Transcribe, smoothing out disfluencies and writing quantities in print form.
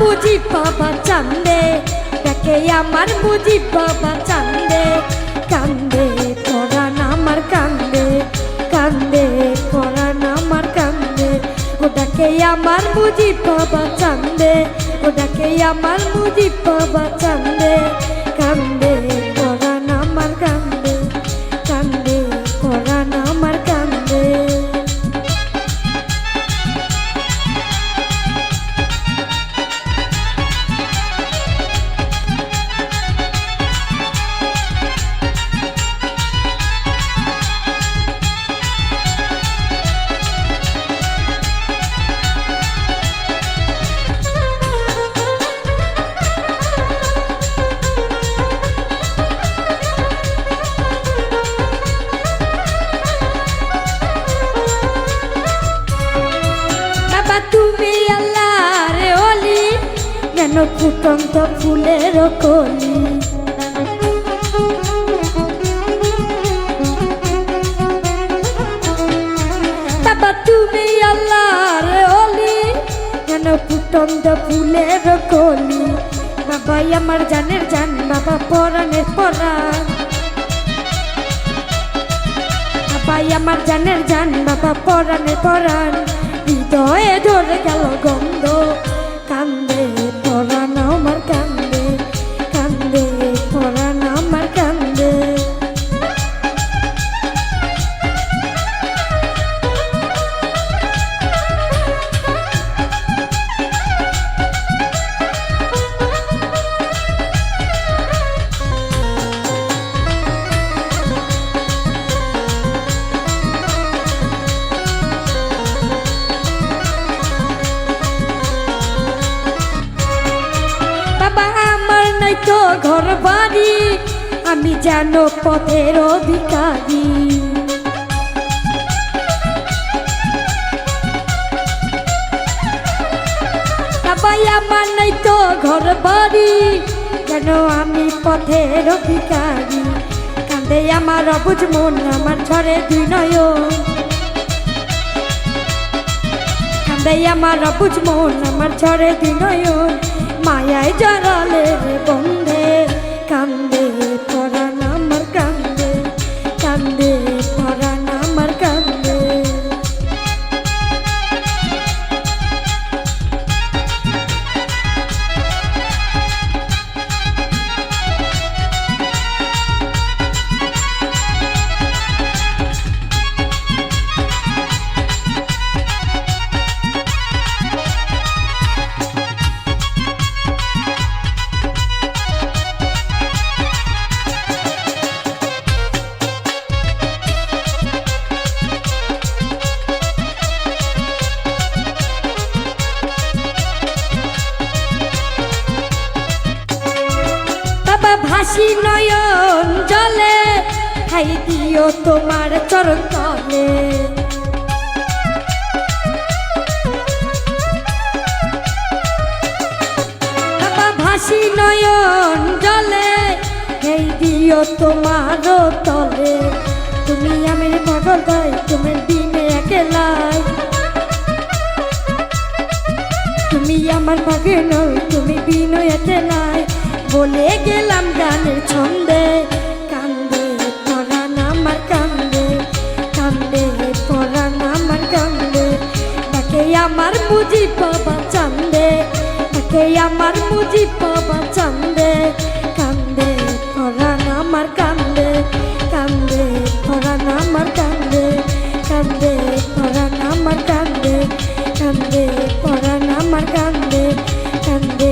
মুজিব বাবা চান্দে, দেখে আমার মুজিব বাবা চান্দে, কান্দে পরাণ আমার কান্দে, কান্দে পরাণ আমার কান্দে, ও দেখে আমার মুজিব বাবা চান্দে, ও দেখে আমার মুজিব বাবা চান্দে, কান্দে পরাণ আমার কান্দে, কান্দে পরাণ আমার কান্দে। তুমি আল্লাহর ওলি, যেন ফুটন্ত ফুলের কলি, বাবা তুমি আল্লাহর ওলি, যেন ফুটন্ত ফুলের কলি, বাবা আমার জানের জান, বাবা পরাণের পরাণ, বাবা আমার জানের জান, বাবা পরাণের পরাণ, হৃদয়ে ধরে গেল গন্ধ, কান্দে পরাণ আমার কান্দে, কান্দে পরাণ আমার কান্দে। তো ঘর বাড়ি, আমি যেন পথের ভিখারি, সবাই আমার নাই তো ঘর বাড়ি, যেন আমি পথের ভিখারি, কান্দে আমার অবুঝ মন, আমার ঝরে দুই নয়ন, কান্দে আমার অবুঝ মন, আমার ঝরে দুই নয়ন, মায়ায় জড়ালে বন্ধে, কান্দে পরাণ আমার কান্দে, কান্দে পরাণ আমার কান্দে। ভাসি নয়ন জলে, খাই দিও তোমার চরণ তলে, ভাসি নয়ন জলে, খাই দিও তোমার তলে, তুমি আমার পাগল গাই, তুমি দিনে একলাই, তুমি আমার পাগল, তুমি বিনয় একলাই, বলে গেলাম গানের ছন্দে, কান্দে পরাণ আমার কান্দে, কান্দে পরাণ আমার কান্দে, তাকে আমার মুজিব বাবা চান্দে, তাকে আমার মুজিব বাবা চান্দে, কান্দে পরাণ আমার কান্দে, কান্দে পরাণ আমার কান্দে, কান্দে পরাণ আমার কান্দে, কান্দে পরাণ আমার কান্দে, কান্দে